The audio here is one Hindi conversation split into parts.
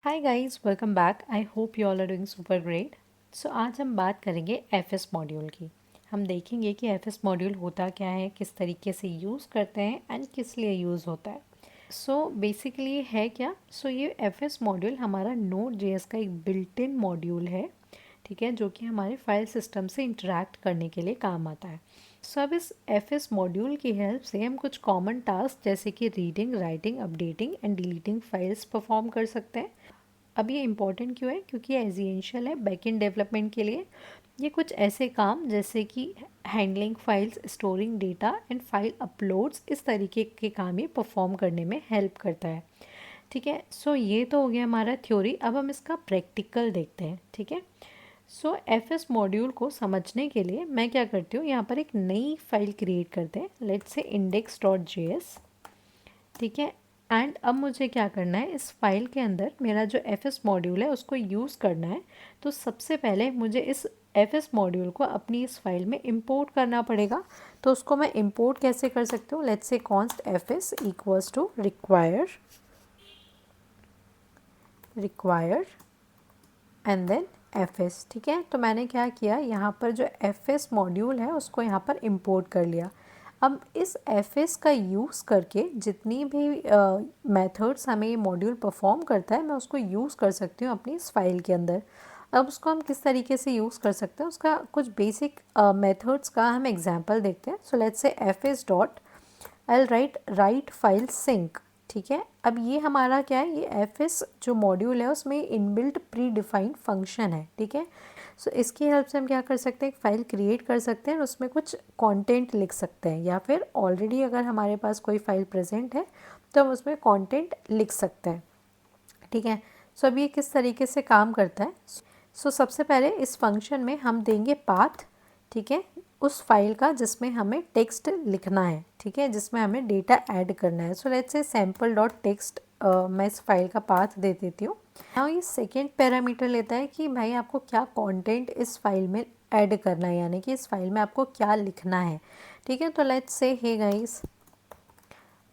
Hi guys, welcome back. I hope you all are doing super great. So आज हम बात करेंगे एफएस मॉड्यूल की। हम देखेंगे कि एफएस मॉड्यूल होता क्या है, किस तरीके से यूज़ करते हैं एंड किस लिए यूज़ होता है। सो बेसिकली है क्या, ये एफएस मॉड्यूल हमारा नोड जेएस का एक बिल्ट इन मॉड्यूल है, ठीक है, जो कि हमारे फाइल सिस्टम से इंटरेक्ट करने के लिए काम आता है। अब इस एफएस मॉड्यूल की हेल्प से हम कुछ कॉमन टास्क जैसे कि reading, writing, updating and deleting files perform कर सकते हैं। अब ये इम्पॉर्टेंट क्यों है? क्योंकि एसेंशियल है बैकएंड डेवलपमेंट के लिए। ये कुछ ऐसे काम जैसे कि handling files, storing data and file uploads, इस तरीके के काम ये परफॉर्म करने में हेल्प करता है। ठीक है, ये तो हो गया हमारा थ्योरी। अब हम इसका प्रैक्टिकल देखते हैं। ठीक है, एफएस मॉड्यूल को समझने के लिए मैं क्या करती हूँ, यहाँ पर एक नई फाइल क्रिएट करते हैं, लेट्स से index.js। ठीक है, एंड अब मुझे क्या करना है, इस फाइल के अंदर मेरा जो एफएस मॉड्यूल है उसको यूज़ करना है। तो सबसे पहले मुझे इस एफएस मॉड्यूल को अपनी इस फाइल में इंपोर्ट करना पड़ेगा। तो उसको मैं इंपोर्ट कैसे कर सकती हूँ, let's say const FS equals to require and then FS. ठीक है, तो मैंने क्या किया, यहाँ पर जो एफएस मॉड्यूल है उसको यहाँ पर इंपोर्ट कर लिया। अब इस एफएस का यूज़ करके जितनी भी मेथड्स हमें ये मॉड्यूल परफॉर्म करता है, मैं उसको यूज़ कर सकती हूँ अपनी इस फाइल के अंदर। अब उसको हम किस तरीके से यूज़ कर सकते हैं, उसका कुछ बेसिक मेथड्स का हम एग्जांपल देखते हैं। So let's say FS dot I write file sync. ठीक है, अब ये हमारा क्या है, ये एफएस जो मॉड्यूल है उसमें इनबिल्ट प्री डिफाइंड फंक्शन है। ठीक है, इसकी हेल्प से हम क्या कर सकते हैं, एक फ़ाइल क्रिएट कर सकते हैं और उसमें कुछ कंटेंट लिख सकते हैं, या फिर ऑलरेडी अगर हमारे पास कोई फ़ाइल प्रेजेंट है तो हम उसमें कंटेंट लिख सकते हैं। ठीक है, अब ये किस तरीके से काम करता है। सबसे पहले इस फंक्शन में हम देंगे पाथ, ठीक है, उस फाइल का जिसमें हमें टेक्स्ट लिखना है, ठीक है, जिसमें हमें डेटा ऐड करना है। लेट्स से सैम्पल डॉट टेक्स्ट मैं इस फाइल का पाथ दे देती हूँ। नाउ ये सेकेंड पैरामीटर लेता है कि भाई आपको क्या कंटेंट इस फाइल में ऐड करना है, यानी कि इस फाइल में आपको क्या लिखना है। ठीक है, तो लेट्स से हे गाइस।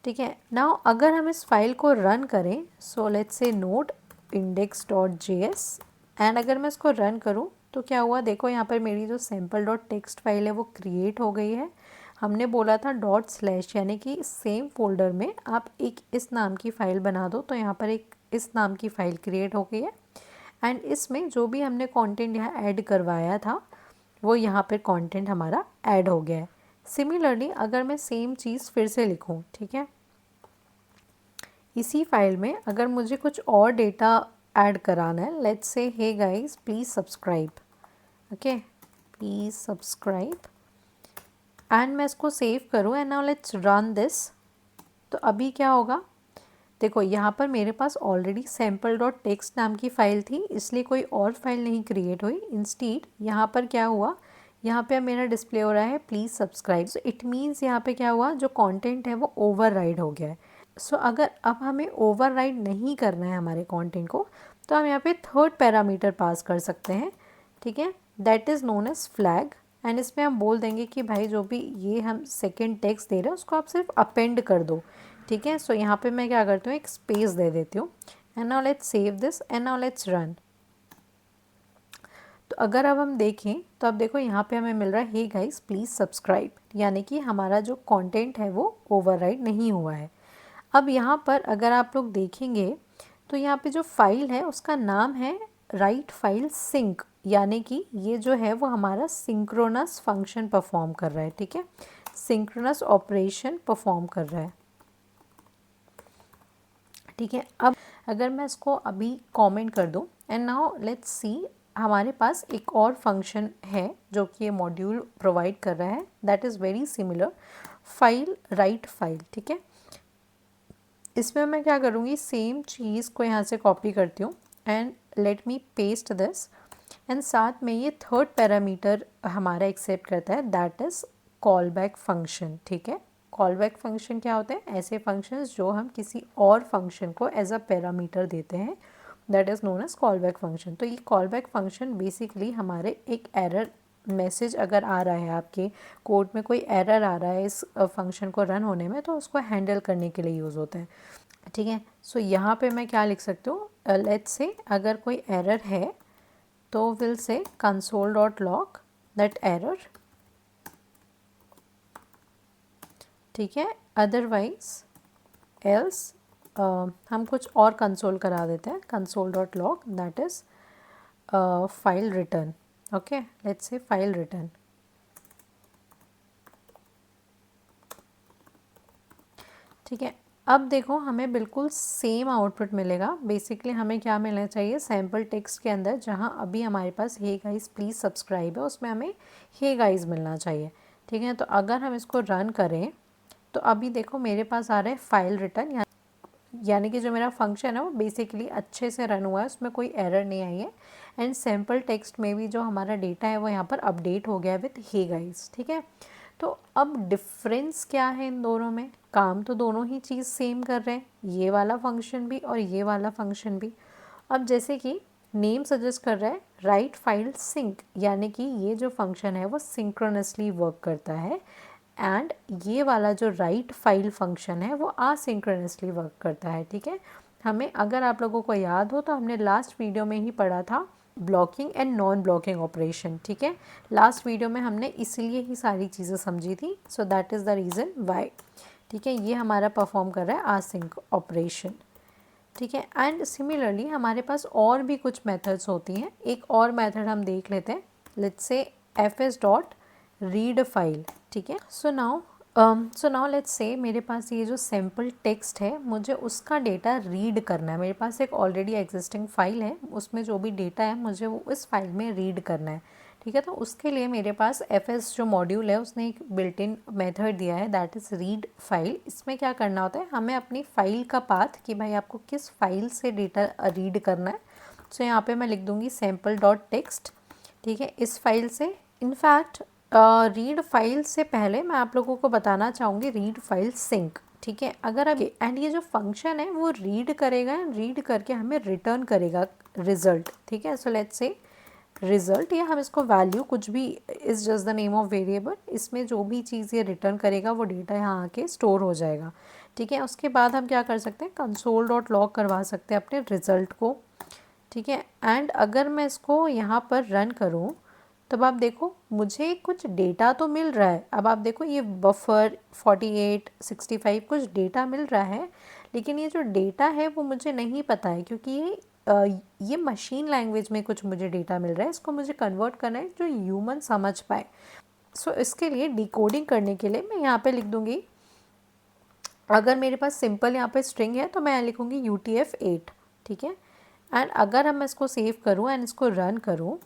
ठीक है, नाउ अगर हम इस फाइल को रन करें, सो लेट्स से नोड index.js, एंड अगर मैं इसको रन करूं तो क्या हुआ, देखो यहाँ पर मेरी जो सैम्पल डॉट टेक्स्ट फाइल है वो क्रिएट हो गई है। हमने बोला था डॉट स्लैश, यानी कि सेम फोल्डर में आप एक इस नाम की फ़ाइल बना दो, तो यहाँ पर एक इस नाम की फ़ाइल क्रिएट हो गई है। एंड इसमें जो भी हमने कंटेंट यहाँ ऐड करवाया था वो यहाँ पर कंटेंट हमारा ऐड हो गया है। सिमिलरली अगर मैं सेम चीज़ फिर से लिखूँ, ठीक है, इसी फाइल में अगर मुझे कुछ और डेटा ऐड कराना है, let's say hey guys please subscribe, okay, please subscribe, and मैं इसको सेव करूँ and now let's run this. तो अभी क्या होगा, देखो यहाँ पर मेरे पास ऑलरेडी सैम्पल डॉट टेक्स्ट नाम की फ़ाइल थी, इसलिए कोई और फाइल नहीं क्रिएट हुई। इंस्टीड यहाँ पर क्या हुआ, यहाँ पे मेरा डिस्प्ले हो रहा है please subscribe. So it means यहाँ पे क्या हुआ, जो कंटेंट है वो ओवरराइड हो गया है। अगर अब हमें ओवरराइड नहीं करना है हमारे कंटेंट को, तो हम यहाँ पे थर्ड पैरामीटर पास कर सकते हैं। ठीक है, that is known as flag, and इसमें हम बोल देंगे कि भाई जो भी ये हम सेकेंड टेक्स्ट दे रहे हैं उसको आप सिर्फ अपेंड कर दो। ठीक है, यहाँ पे मैं क्या करती हूँ, एक स्पेस दे देती हूँ, and now let's save this and now let's run. तो अगर अब हम देखें तो अब देखो यहाँ पे हमें मिल रहा है हे गाइस प्लीज़ सब्सक्राइब, यानी कि हमारा जो कंटेंट है वो ओवरराइड नहीं हुआ है। अब यहाँ पर अगर आप लोग देखेंगे तो यहाँ पे जो फाइल है उसका नाम है राइट फाइल सिंक, यानी कि ये जो है वो हमारा सिंक्रोनस फंक्शन परफॉर्म कर रहा है। ठीक है, सिंक्रोनस ऑपरेशन परफॉर्म कर रहा है। ठीक है, अब अगर मैं इसको अभी कमेंट कर दूं एंड नाउ लेट्स सी, हमारे पास एक और फंक्शन है जो कि ये मॉड्यूल प्रोवाइड कर रहा है, that is very similar, file write file. ठीक है, इसमें मैं क्या करूँगी, सेम चीज़ को यहाँ से कॉपी करती हूँ and let me paste this, and साथ में ये थर्ड पैरामीटर हमारा एक्सेप्ट करता है, that is call back function. ठीक है, कॉल बैक फंक्शन क्या होते हैं, ऐसे फंक्शंस जो हम किसी और फंक्शन को एज अ पैरामीटर देते हैं, that is known as call back function. तो ये कॉल बैक फंक्शन बेसिकली हमारे एक एरर मैसेज अगर आ रहा है, आपके कोड में कोई एरर आ रहा है इस फंक्शन को रन होने में, तो उसको हैंडल करने के लिए यूज़ होता है। ठीक है। सो यहाँ पे मैं क्या लिख सकती हूँ, लेट्स से अगर कोई एरर है तो will say console dot log that error, ठीक है। अदरवाइज एल्स हम कुछ और कंसोल करा देते हैं, console dot log that is file return. Okay, let's say file return. ठीक है, अब देखो हमें बिल्कुल सेम आउटपुट मिलेगा। बेसिकली हमें क्या मिलना चाहिए, सैम्पल टेक्स्ट के अंदर जहाँ अभी हमारे पास हे गाइस प्लीज़ सब्सक्राइब है, उसमें हमें हे गाइस मिलना चाहिए। ठीक है, तो अगर हम इसको रन करें तो अभी देखो मेरे पास आ रहा है फाइल रिटर्न, यानी कि जो मेरा फंक्शन है वो बेसिकली अच्छे से रन हुआ है, उसमें कोई एरर नहीं आई है। एंड सैम्पल टेक्स्ट में भी जो हमारा डेटा है वो यहाँ पर अपडेट हो गया है विथ हे गाइस। ठीक है, तो अब डिफरेंस क्या है इन दोनों में, काम तो दोनों ही चीज़ सेम कर रहे हैं, ये वाला फंक्शन भी और ये वाला फंक्शन भी। अब जैसे कि नेम सजेस्ट कर रहा है राइट फाइल सिंक, यानी कि ये जो फंक्शन है वो सिंक्रोनसली वर्क करता है, एंड ये वाला जो राइट फाइल फंक्शन है वो आसिंक्रोनसली वर्क करता है। ठीक है, हमें अगर आप लोगों को याद हो तो हमने लास्ट वीडियो में ही पढ़ा था blocking and non blocking operation. ठीक है, लास्ट वीडियो में हमने इसलिए ही सारी चीज़ें समझी थी, so that is the reason why. ठीक है, ये हमारा परफॉर्म कर रहा है आसिंक ऑपरेशन। ठीक है, एंड सिमिलरली हमारे पास और भी कुछ मेथड्स होती हैं। एक और मेथड हम देख लेते हैं, let's say fs dot read file. ठीक है, सो नाउ लेट्स से मेरे पास ये जो सैम्पल टेक्स्ट है मुझे उसका डेटा रीड करना है। मेरे पास एक ऑलरेडी एग्जिस्टिंग फाइल है, उसमें जो भी डेटा है मुझे वो इस फाइल में रीड करना है। ठीक है, तो उसके लिए मेरे पास fs जो मॉड्यूल है उसने एक बिल्ट इन मेथड दिया है दैट इज़ रीड फाइल। इसमें क्या करना होता है, हमें अपनी फ़ाइल का पाथ कि भाई आपको किस फाइल से डेटा रीड करना है। तो यहाँ पे मैं लिख दूँगी सैम्पल डॉट टेक्स्ट। ठीक है, इस फाइल से इनफैक्ट रीड फाइल से पहले मैं आप लोगों को बताना चाहूँगी रीड फाइल सिंक। ठीक है, अगर अब एंड ये जो फंक्शन है वो रीड करेगा, रीड करके हमें रिटर्न करेगा रिजल्ट। ठीक है, सो लेट्स से रिजल्ट, या हम इसको वैल्यू कुछ भी, is just the name of variable, इसमें जो भी चीज़ ये रिटर्न करेगा वो डेटा यहाँ आके स्टोर हो जाएगा। ठीक है, उसके बाद हम क्या कर सकते हैं, कंसोल डॉट लॉग करवा सकते हैं अपने रिजल्ट को। ठीक है, एंड अगर मैं इसको यहाँ पर रन करूँ तब आप देखो मुझे कुछ डेटा तो मिल रहा है। अब आप देखो ये बफर 48 65 कुछ डेटा मिल रहा है, लेकिन ये जो डेटा है वो मुझे नहीं पता है, क्योंकि ये मशीन लैंग्वेज में कुछ मुझे डेटा मिल रहा है, इसको मुझे कन्वर्ट करना है जो ह्यूमन समझ पाए। सो इसके लिए डिकोडिंग करने के लिए मैं यहाँ पे लिख दूँगी, अगर मेरे पास सिंपल यहाँ पे स्ट्रिंग है तो मैं लिखूँगी UTF-8। ठीक है, एंड अगर हम इसको सेव करूँ एंड इसको रन करूँ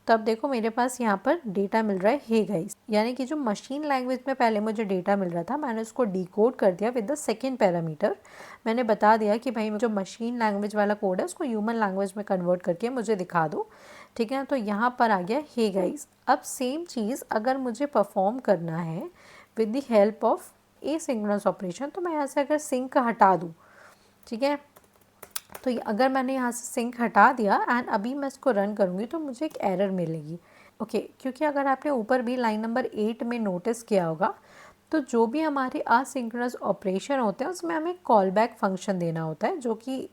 तब देखो मेरे पास यहाँ पर डेटा मिल रहा है हे गाइस, यानी कि जो मशीन लैंग्वेज में पहले मुझे डेटा मिल रहा था मैंने उसको डिकोड कर दिया विद द सेकेंड पैरामीटर। मैंने बता दिया कि भाई जो मशीन लैंग्वेज वाला कोड है उसको ह्यूमन लैंग्वेज में कन्वर्ट करके मुझे दिखा दो। ठीक है, तो यहाँ पर आ गया हे गाइस। अब सेम चीज़ अगर मुझे परफॉर्म करना है with the help of asynchronous operation, तो मैं यहाँ से अगर सिंक हटा दूँ, ठीक है, तो अगर मैंने यहाँ से सिंक हटा दिया एंड अभी मैं इसको रन करूँगी तो मुझे एक एरर मिलेगी। ओके, क्योंकि अगर आपने ऊपर भी लाइन नंबर 8 में नोटिस किया होगा तो जो भी हमारे असिंक्रोनस ऑपरेशन होते हैं उसमें हमें कॉल बैक फंक्शन देना होता है जो कि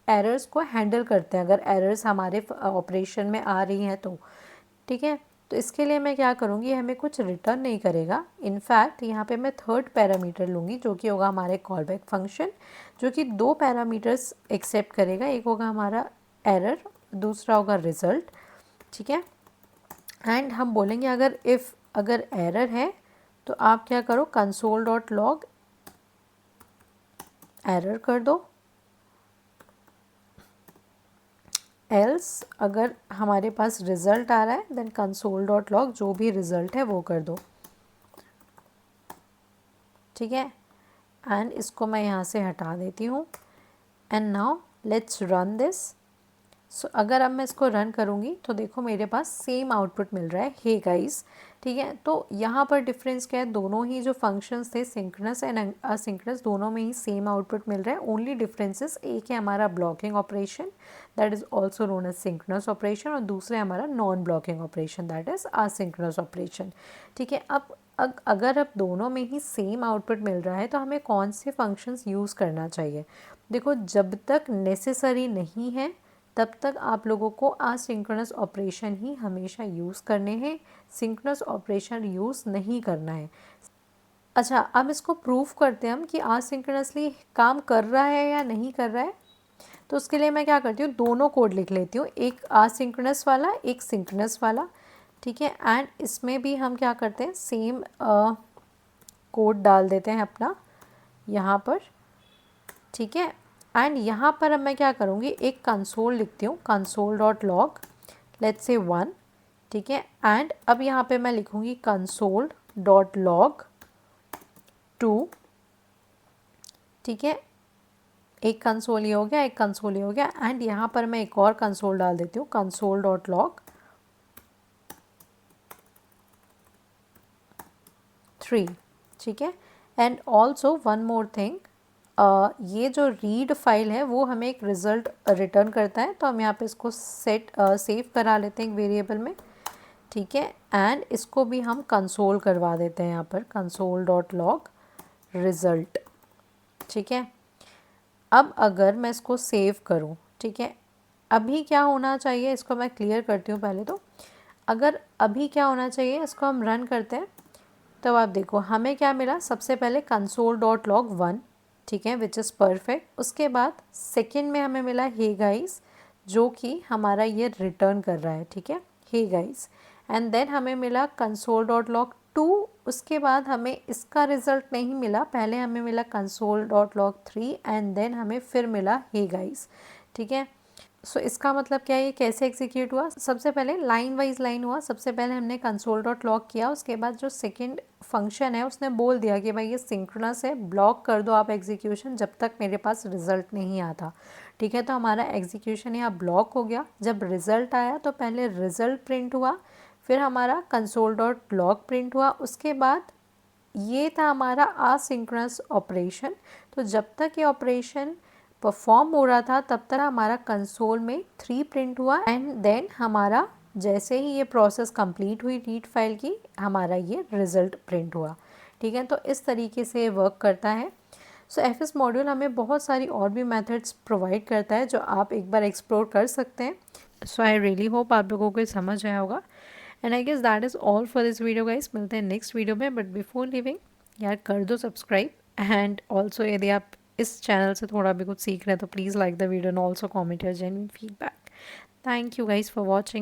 एरर्स को हैंडल करते हैं अगर एरर्स हमारे ऑपरेशन में आ रही हैं तो। ठीक है, तो इसके लिए मैं क्या करूँगी, हमें कुछ रिटर्न नहीं करेगा। इनफैक्ट यहाँ पे मैं थर्ड पैरामीटर लूँगी जो कि होगा हमारे कॉल बैक फंक्शन, जो कि दो पैरामीटर्स एक्सेप्ट करेगा, एक होगा हमारा एरर, दूसरा होगा रिज़ल्ट। ठीक है, एंड हम बोलेंगे अगर एरर है तो आप क्या करो, कंसोल डॉट लॉग एरर कर दो, एल्स अगर हमारे पास रिज़ल्ट आ रहा है देन कंसोल डॉट लॉग जो भी रिज़ल्ट है वो कर दो। ठीक है, एंड इसको मैं यहाँ से हटा देती हूँ and now let's run this. अगर अब मैं इसको रन करूँगी तो देखो मेरे पास सेम आउटपुट मिल रहा है, हे गाइस। ठीक है, तो यहाँ पर डिफरेंस क्या है, दोनों ही जो फंक्शंस थे सिंक्रोनस एंड असिंक्रोनस दोनों में ही सेम आउटपुट मिल रहा है। ओनली डिफरेंसेस, एक है हमारा blocking operation that is also known as synchronous operation, और दूसरा है हमारा non blocking operation that is asynchronous operation. ठीक है, अगर अब दोनों में ही सेम आउटपुट मिल रहा है तो हमें कौन से फंक्शंस यूज़ करना चाहिए। देखो, जब तक नेसेसरी नहीं है तब तक आप लोगों को असिंक्रोनस ऑपरेशन ही हमेशा यूज़ करने हैं, सिंक्रोनस ऑपरेशन यूज़ नहीं करना है। अच्छा, अब इसको प्रूफ करते हैं हम कि असिंक्रोनसली काम कर रहा है या नहीं कर रहा है। तो उसके लिए मैं क्या करती हूँ, दोनों कोड लिख लेती हूँ, एक असिंक्रोनस वाला एक सिंक्रोनस वाला। ठीक है, एंड इसमें भी हम क्या करते हैं, सेम कोड डाल देते हैं अपना यहाँ पर। ठीक है, एंड यहाँ पर अब मैं क्या करूँगी, एक कंसोल लिखती हूँ, console dot log let's say 1। ठीक है, एंड अब यहाँ पे मैं लिखूँगी कंसोल डॉट लॉग 2। ठीक है, एक कंसोल ये हो गया, एक कंसोल ये हो गया, एंड यहाँ पर मैं एक और कंसोल डाल देती हूँ, कंसोल डॉट लॉग 3। ठीक है, and also one more thing, ये जो रीड फाइल है वो हमें एक रिज़ल्ट रिटर्न करता है, तो हम यहाँ पे इसको सेव करा लेते हैं एक वेरिएबल में। ठीक है, एंड इसको भी हम कंसोल करवा देते हैं यहाँ पर, कंसोल डॉट लॉग रिज़ल्ट। ठीक है, अब अगर मैं इसको सेव करूँ, ठीक है, अभी क्या होना चाहिए, इसको मैं क्लियर करती हूँ पहले। तो अगर अभी क्या होना चाहिए, इसको हम रन करते हैं, तो आप देखो हमें क्या मिला, सबसे पहले कंसोल डॉट लॉग 1। ठीक है, विच इज़ परफेक्ट। उसके बाद सेकंड में हमें मिला हे गाइस, जो कि हमारा ये रिटर्न कर रहा है। ठीक है, हे गाइस, एंड देन हमें मिला कंसोल डॉट लॉग 2। उसके बाद हमें इसका रिज़ल्ट नहीं मिला, पहले हमें मिला console dot log 3 and then हमें फिर मिला हे गाइस। ठीक है, सो इसका मतलब क्या है, ये कैसे एग्जीक्यूट हुआ, सबसे पहले लाइन वाइज लाइन हुआ। सबसे पहले हमने कंसोल डॉट लॉग किया, उसके बाद जो सेकंड फंक्शन है उसने बोल दिया कि भाई ये सिंक्रोनस है, ब्लॉक कर दो आप एग्जीक्यूशन जब तक मेरे पास रिजल्ट नहीं आता। ठीक है, तो हमारा एग्जीक्यूशन यहाँ ब्लॉक हो गया। जब रिजल्ट आया तो पहले रिजल्ट प्रिंट हुआ, फिर हमारा कंसोल डॉट लॉग प्रिंट हुआ, उसके बाद ये था हमारा असिंक्रोनस ऑपरेशन। तो जब तक ये ऑपरेशन परफॉर्म हो रहा था तब तक हमारा कंसोल में 3 प्रिंट हुआ, एंड देन हमारा जैसे ही ये प्रोसेस कंप्लीट हुई रीड फाइल की, हमारा ये रिज़ल्ट प्रिंट हुआ। ठीक है, तो इस तरीके से ये वर्क करता है। सो एफएस मॉड्यूल हमें बहुत सारी और भी मेथड्स प्रोवाइड करता है जो आप एक बार एक्सप्लोर कर सकते हैं। सो आई रियली होप आप लोगों को समझ आया होगा, and I guess that is all for this video guys. मिलते हैं नेक्स्ट वीडियो में, बट बिफोर लिविंग यार कर दो सब्सक्राइब, एंड ऑल्सो यदि आप इस चैनल से थोड़ा भी कुछ सीख रहे हैं तो please like the video and also comment your genuine feedback. Thank you guys for watching.